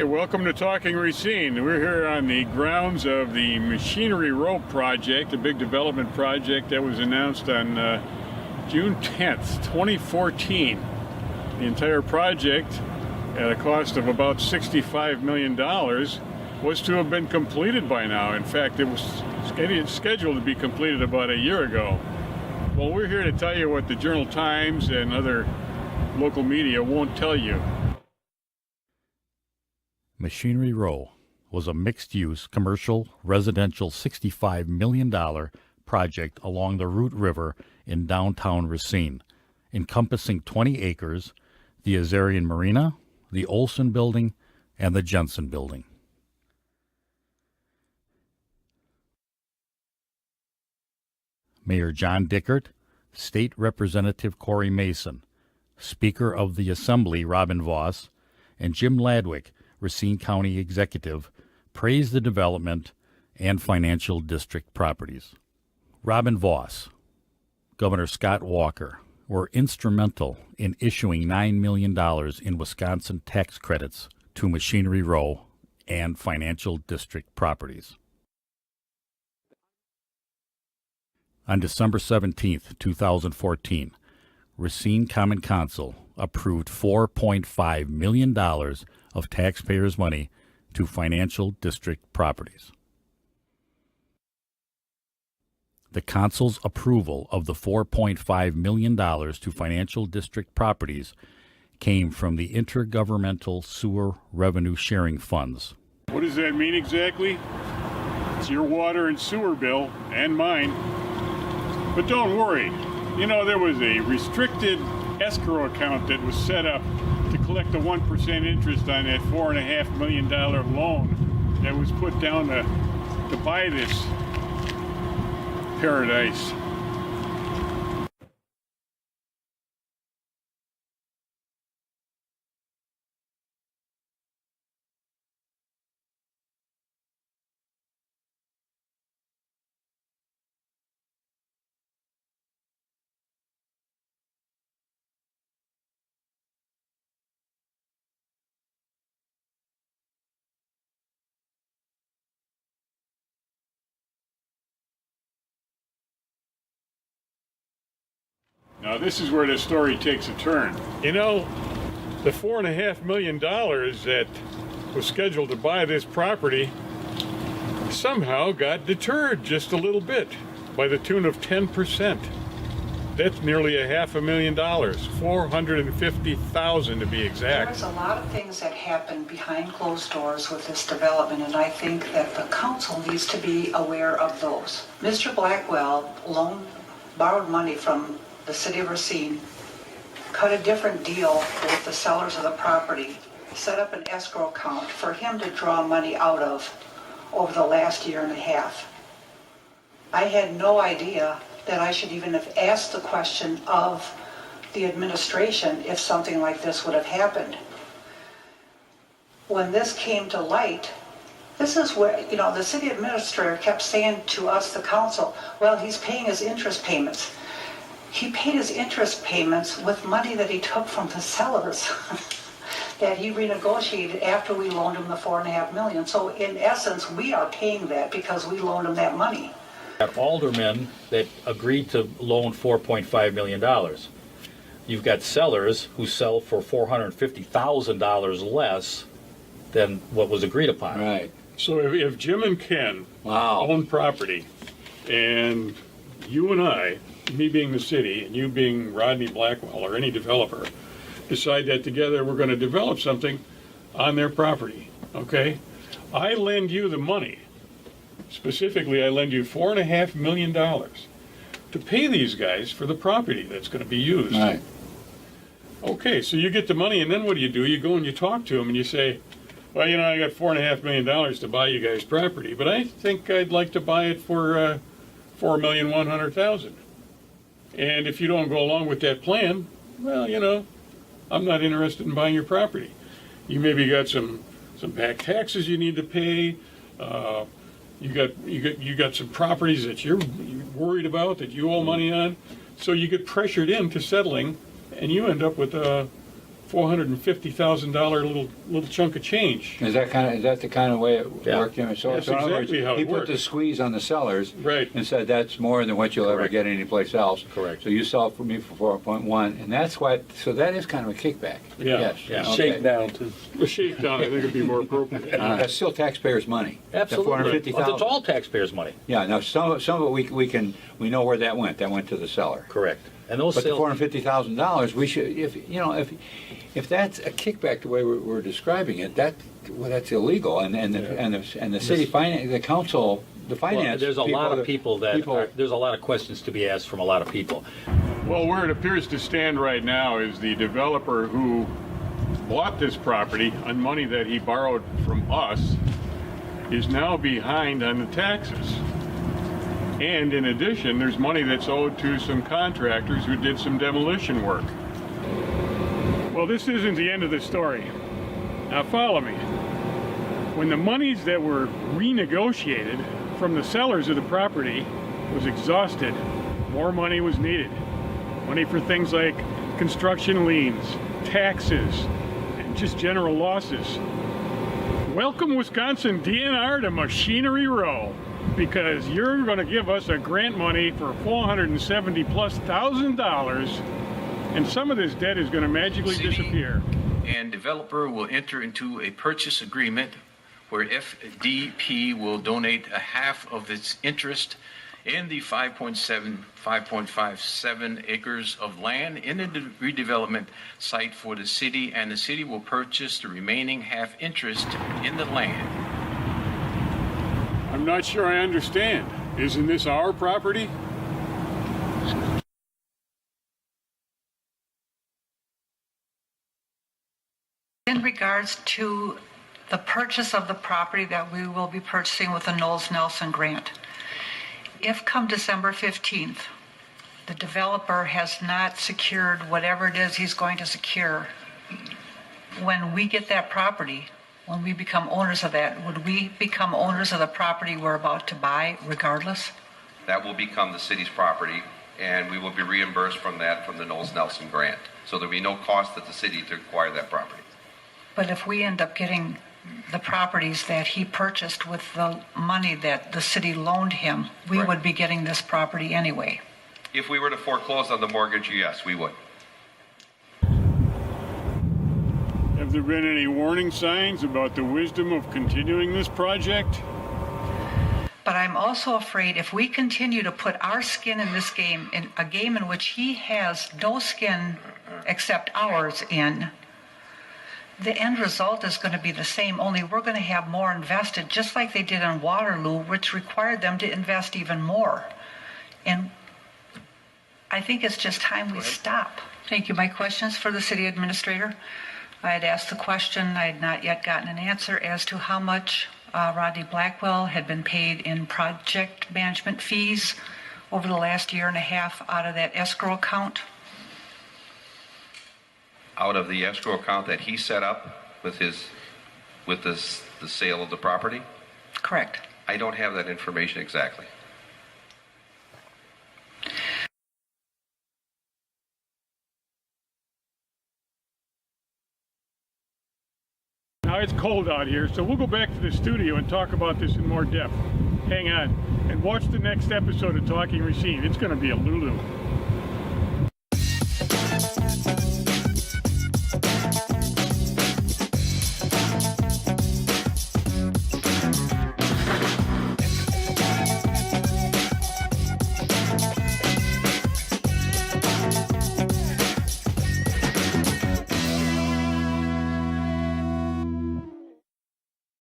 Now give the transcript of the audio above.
welcome to Talking Racine. We're here on the grounds of the Machinery Row project, a big development project that was announced on June 10th, 2014. The entire project, at a cost of about $65 million, was to have been completed by now. In fact, it was scheduled to be completed about a year ago. Well, we're here to tell you what the Journal Times and other local media won't tell you. Machinery Row was a mixed-use, commercial, residential $65 million project along the Root River in downtown Racine, encompassing 20 acres, the Azarian Marina, the Olson Building, and the Jensen Building. Mayor John Dickert, State Representative Corey Mason, Speaker of the Assembly Robin Voss, and Jim Ladwick, Racine County Executive, praised the development and financial district properties. Robin Voss, Governor Scott Walker were instrumental in issuing $9 million in Wisconsin tax credits to Machinery Row and financial district properties. On December 17, 2014, Racine Common Council approved $4.5 million of taxpayers' money to financial district properties. The Council's approval of the $4.5 million to financial district properties came from the Intergovernmental Sewer Revenue Sharing Funds. What does that mean exactly? It's your water and sewer bill, and mine. But don't worry, you know, there was a restricted escrow account that was set up to collect the 1% interest on that $4.5 million loan that was put down to buy this paradise. Now this is where the story takes a turn. You know, the $4.5 million that was scheduled to buy this property somehow got deterred just a little bit by the tune of 10%. That's nearly $500,000, $450,000 to be exact. There's a lot of things that happen behind closed doors with this development, and I think that the council needs to be aware of those. Mr. Blackwell borrowed money from the City of Racine, cut a different deal with the sellers of the property, set up an escrow account for him to draw money out of over the last year and a half. I had no idea that I should even have asked the question of the administration if something like this would have happened. When this came to light, this is where, you know, the city administrator kept saying to us, the council, well, he's paying his interest payments. He paid his interest payments with money that he took from the sellers that he renegotiated after we loaned him the $4.5 million. So in essence, we are paying that because we loaned him that money. Got aldermen that agreed to loan $4.5 million. You've got sellers who sell for $450,000 less than what was agreed upon. Right. So if Jim and Ken own property, and you and I, me being the city, and you being Rodney Blackwell or any developer, decide that together we're going to develop something on their property, okay? I lend you the money. Specifically, I lend you $4.5 million to pay these guys for the property that's going to be used. Right. Okay, so you get the money, and then what do? You go and you talk to them, and you say, well, you know, I got $4.5 million to buy you guys property, but I think I'd like to buy it for $4,100,000. And if you don't go along with that plan, well, you know, I'm not interested in buying your property. You maybe got some back taxes you need to pay. You got some properties that you're worried about that you owe money on. So you get pressured into settling, and you end up with a $450,000 little chunk of change. Is that the kind of way it Yeah. worked? Jimmy? So, That's so in other exactly words, how it he put works. the squeeze on the sellers Right. and said that's more than what you'll ever Correct. get anyplace else. Correct. So you sell it for me for 4.1, and that's what. So that is kind of a kickback. Yeah. Yes. Yeah. Okay. Shakedown to A shakedown, I think, would be more appropriate. That's still taxpayers' money. Absolutely. The $450,000. It's all taxpayers' money. Yeah. Now some of it we know where that went. That went to the seller. Correct. And those But the sales. $450,000, we should, if that's a kickback the way we're describing it, that's illegal, and the city finance, the council, the Well, finance. there's a lot of people that people- there's a lot of questions to be asked from a lot of people. Well, where it appears to stand right now is the developer who bought this property on money that he borrowed from us is now behind on the taxes. And in addition, there's money that's owed to some contractors who did some demolition work. Well, this isn't the end of the story. Now follow me. When the monies that were renegotiated from the sellers of the property was exhausted, more money was needed. Money for things like construction liens, taxes, and just general losses. Welcome, Wisconsin DNR to Machinery Row, because you're going to give us a grant money for $470,000+, and some of this debt is going to magically City disappear. And developer will enter into a purchase agreement where FDP will donate a half of its interest in the 5.57 acres of land in the redevelopment site for the city, and the city will purchase the remaining half interest in the land. I'm not sure I understand. Isn't this our property? In regards to the purchase of the property that we will be purchasing with the Knowles Nelson Grant, if come December 15th, the developer has not secured whatever it is he's going to secure, when we get that property, when we become owners of that, would we become owners of the property we're about to buy regardless? That will become the city's property, and we will be reimbursed from that from the Knowles Nelson Grant. So there'll be no cost to the city to acquire that property. But if we end up getting the properties that he purchased with the money that the city loaned him, we Right. would be getting this property anyway. If we were to foreclose on the mortgage, yes, we would. Have there been any warning signs about the wisdom of continuing this project? But I'm also afraid if we continue to put our skin in this game, in a game in which he has no skin except ours in, the end result is going to be the same, only we're going to have more invested, just like they did in Waterloo, which required them to invest even more. And I think it's just time we stop. Thank you. My questions for the city administrator. I had asked the question, I had not yet gotten an answer as to how much Rodney Blackwell had been paid in project management fees over the last year and a half out of that escrow account. Out of the escrow account that he set up with the sale of the property, Correct. I don't have that information exactly. Now it's cold out here, so we'll go back to the studio and talk about this in more depth. Hang on and watch the next episode of Talking Racine. It's going to be a Lulu.